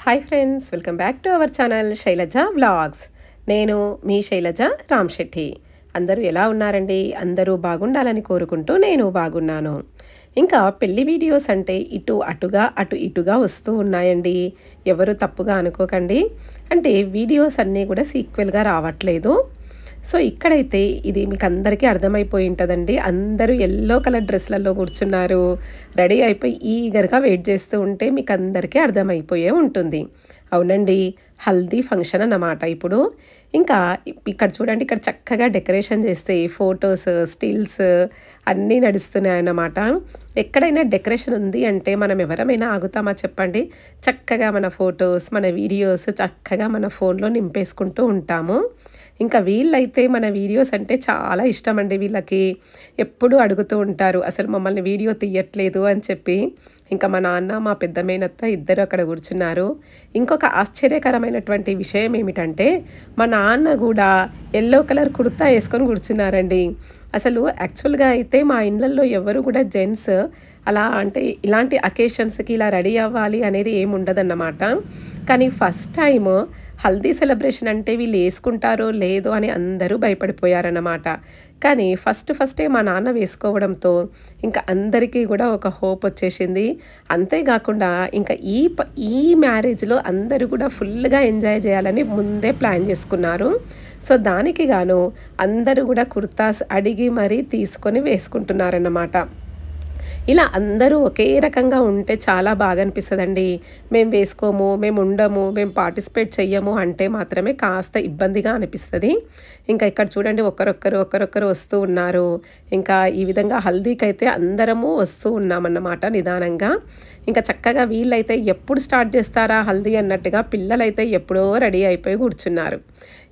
Hi friends, welcome back to our channel Shailaja vlogs. నేను మీ శైలజ రామ్శెట్టి. అందరూ ఎలా ఉన్నారండి? అందరూ బాగుండాలని కోరుకుంటూ నేను బాగున్నాను. ఇంకా పెళ్లి వీడియోస్ అంటే ఇటు అటుగా అటు ఇటుగా వస్తూ ఉన్నాయండి. ఎవరు తప్పుగా అనుకోకండి. అంటే వీడియోస్ అన్నీ కూడా సీక్వెల్గా రావట్లేదు. సో ఇక్కడైతే ఇది మీకు అందరికీ అర్థమైపోయి ఉంటుందండి. అందరూ ఎల్లో కలర్ డ్రెస్లలో కూర్చున్నారు, రెడీ అయిపోయి ఈగర్గా వెయిట్ చేస్తూ ఉంటే మీకు అందరికీ అర్థమైపోయే ఉంటుంది. అవునండి, హల్దీ ఫంక్షన్ అన్నమాట. ఇప్పుడు ఇంకా ఇక్కడ చూడండి, ఇక్కడ చక్కగా డెకరేషన్ చేస్తే ఫొటోస్, స్టిల్స్ అన్నీ నడుస్తున్నాయి అన్నమాట. ఎక్కడైనా డెకరేషన్ ఉంది అంటే మనం ఎవరమైనా ఆగుతామా చెప్పండి? చక్కగా మన ఫొటోస్, మన వీడియోస్ చక్కగా మన ఫోన్లో నింపేసుకుంటూ ఉంటాము. ఇంకా వీళ్ళైతే మన వీడియోస్ అంటే చాలా ఇష్టం అండి. వీళ్ళకి ఎప్పుడూ అడుగుతూ ఉంటారు, అసలు మమ్మల్ని వీడియో తీయట్లేదు అని చెప్పి. ఇంకా మా నాన్న, మా పెద్ద మేనత్త ఇద్దరు అక్కడ కూర్చున్నారు. ఇంకొక ఆశ్చర్యకరమైనటువంటి విషయం ఏమిటంటే, మా నాన్న కూడా ఎల్లో కలర్ కుర్తా వేసుకొని కూర్చున్నారండి. అసలు యాక్చువల్గా అయితే మా ఇళ్ళల్లో ఎవరు కూడా జెంట్స్ అలా అంటే ఇలాంటి అకేషన్స్కి ఇలా రెడీ అవ్వాలి అనేది ఏమి ఉండదన్నమాట. కానీ ఫస్ట్ టైం హల్దీ సెలబ్రేషన్ అంటే వీళ్ళు వేసుకుంటారో లేదో అని అందరూ భయపడిపోయారన్నమాట. కానీ ఫస్టే మా నాన్న వేసుకోవడంతో ఇంకా అందరికీ కూడా ఒక హోప్ వచ్చేసింది. అంతేకాకుండా ఇంకా ఈ మ్యారేజ్లో అందరూ కూడా ఫుల్గా ఎంజాయ్ చేయాలని ముందే ప్లాన్ చేసుకున్నారు. సో దానికి గాను అందరూ కూడా కుర్తాస్ అడిగి మరీ తీసుకొని వేసుకుంటున్నారన్నమాట. ఇలా అందరూ ఒకే రకంగా ఉంటే చాలా బాగా అనిపిస్తుందండి. మేము వేసుకోము, మేము ఉండము, మేము పార్టిసిపేట్ చెయ్యము అంటే మాత్రమే కాస్త ఇబ్బందిగా అనిపిస్తుంది. ఇంకా ఇక్కడ చూడండి, ఒకరొక్కరు వస్తూ ఉన్నారు. ఇంకా ఈ విధంగా హల్దీకి అయితే అందరము వస్తూ ఉన్నామన్నమాట నిదానంగా. ఇంకా చక్కగా వీళ్ళైతే ఎప్పుడు స్టార్ట్ చేస్తారా హల్దీ అన్నట్టుగా పిల్లలైతే ఎప్పుడో రెడీ అయిపోయి కూర్చున్నారు.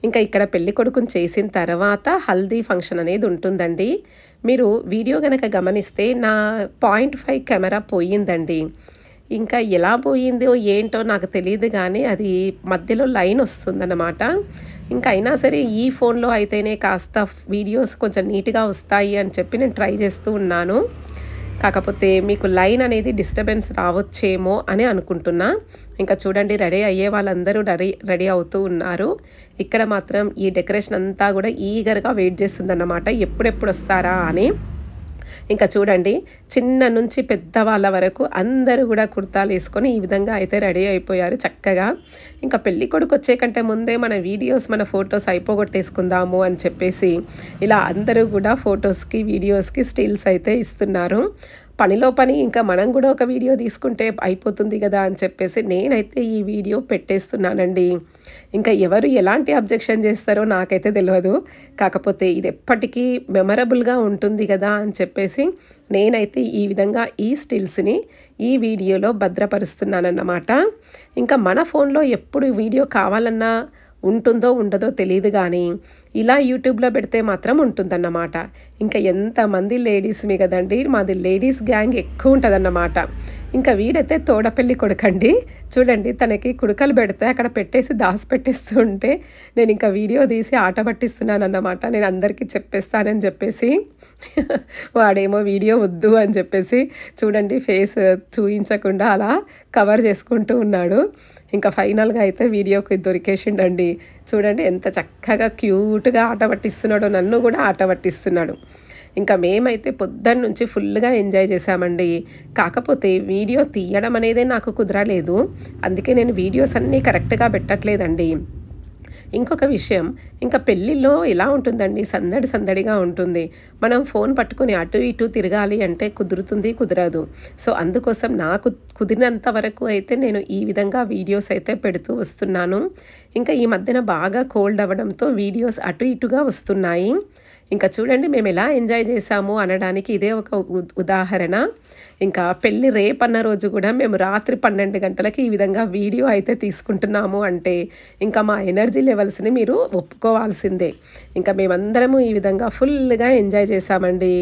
ఇంకా ఇక్కడ పెళ్లి కొడుకుని చేసిన తర్వాత హల్దీ ఫంక్షన్ అనేది ఉంటుందండి. మీరు వీడియో కనుక గమనిస్తే నా 0.5 కెమెరా పోయిందండి. ఇంకా ఎలా పోయిందో ఏంటో నాకు తెలియదు, కానీ అది మధ్యలో లైన్ వస్తుందన్నమాట. ఇంకా అయినా సరే ఈ ఫోన్లో అయితేనే కాస్త వీడియోస్ కొంచెం నీట్గా వస్తాయి అని చెప్పి నేను ట్రై చేస్తూ ఉన్నాను. కాకపోతే మీకు లైన్ అనేది డిస్టర్బెన్స్ రావచ్చేమో అని అనుకుంటున్నా. ఇంకా చూడండి, రెడీ అయ్యే వాళ్ళందరూ రెడీ అవుతూ ఉన్నారు. ఇక్కడ మాత్రం ఈ డెకరేషన్ అంతా కూడా ఈగర్గా వెయిట్ చేస్తుందన్నమాట, ఎప్పుడెప్పుడు వస్తారా అని. ఇంకా చూడండి, చిన్న నుంచి పెద్ద వాళ్ళ వరకు అందరూ కూడా కుర్తాలు వేసుకొని ఈ విధంగా అయితే రెడీ అయిపోయారు చక్కగా. ఇంకా పెళ్లి కొడుకు వచ్చే కంటే ముందే మన వీడియోస్, మన ఫొటోస్ అయిపోగొట్టేసుకుందాము అని చెప్పేసి ఇలా అందరూ కూడా ఫొటోస్కి, వీడియోస్కి స్టిల్స్ అయితే ఇస్తున్నారు. పనిలో పని ఇంకా మనం కూడా ఒక వీడియో తీసుకుంటే అయిపోతుంది కదా అని చెప్పేసి నేనైతే ఈ వీడియో పెట్టేస్తున్నానండి. ఇంకా ఎవరు ఎలాంటి అబ్జెక్షన్ చేస్తారో నాకైతే తెలియదు. కాకపోతే ఇది ఎప్పటికీ మెమరబుల్గా ఉంటుంది కదా అని చెప్పేసి నేనైతే ఈ విధంగా ఈ స్టిల్స్ని ఈ వీడియోలో భద్రపరుస్తున్నానన్నమాట. ఇంకా మన ఫోన్లో ఎప్పుడు వీడియో కావాలన్నా ఉంటుందో ఉండదో తెలియదు, కానీ ఇలా యూట్యూబ్లో పెడితే మాత్రం ఉంటుందన్నమాట. ఇంకా ఎంతమంది లేడీస్మి కదండి, మాది లేడీస్ గ్యాంగ్ ఎక్కువ ఉంటుందన్నమాట. ఇంకా వీడైతే తోడపెళ్ళి కొడుకండి. చూడండి, తనకి కుడుకలు పెడితే అక్కడ పెట్టేసి పెట్టేస్తూ ఉంటే నేను ఇంకా వీడియో తీసి ఆట పట్టిస్తున్నాను అన్నమాట. నేను అందరికీ చెప్పేస్తానని చెప్పేసి వాడేమో వీడియో వద్దు అని చెప్పేసి చూడండి ఫేస్ చూయించకుండా అలా కవర్ చేసుకుంటూ ఉన్నాడు. ఇంకా ఫైనల్గా అయితే వీడియోకి దొరికేసిండండి. చూడండి ఎంత చక్కగా క్యూట్గా ఆట పట్టిస్తున్నాడో, నన్ను కూడా ఆట పట్టిస్తున్నాడు. ఇంకా మేమైతే పొద్దున్న నుంచి ఫుల్గా ఎంజాయ్ చేసామండి. కాకపోతే వీడియో తీయడం అనేదే నాకు కుదరలేదు, అందుకే నేను వీడియోస్ అన్నీ కరెక్ట్గా పెట్టట్లేదండి. ఇంకొక విషయం, ఇంకా పెళ్ళిలో ఎలా ఉంటుందండి, సందడిగా ఉంటుంది. మనం ఫోన్ పట్టుకొని అటు ఇటు తిరగాలి అంటే కుదరదు. సో అందుకోసం నాకు కుదిరినంత వరకు అయితే నేను ఈ విధంగా వీడియోస్ అయితే పెడుతూ వస్తున్నాను. ఇంకా ఈ మధ్యన బాగా కోల్డ్ అవ్వడంతో వీడియోస్ అటు ఇటుగా వస్తున్నాయి. ఇంకా చూడండి మేము ఎలా ఎంజాయ్ చేసాము అనడానికి ఇదే ఒక ఉదాహరణ. ఇంకా పెళ్ళి రేపన్న రోజు కూడా మేము రాత్రి 12 గంటలకి ఈ విధంగా వీడియో అయితే తీసుకుంటున్నాము అంటే ఇంకా మా ఎనర్జీ లెవెల్స్ని మీరు ఒప్పుకోవాల్సిందే. ఇంకా మేమందరము ఈ విధంగా ఫుల్గా ఎంజాయ్ చేసామండి.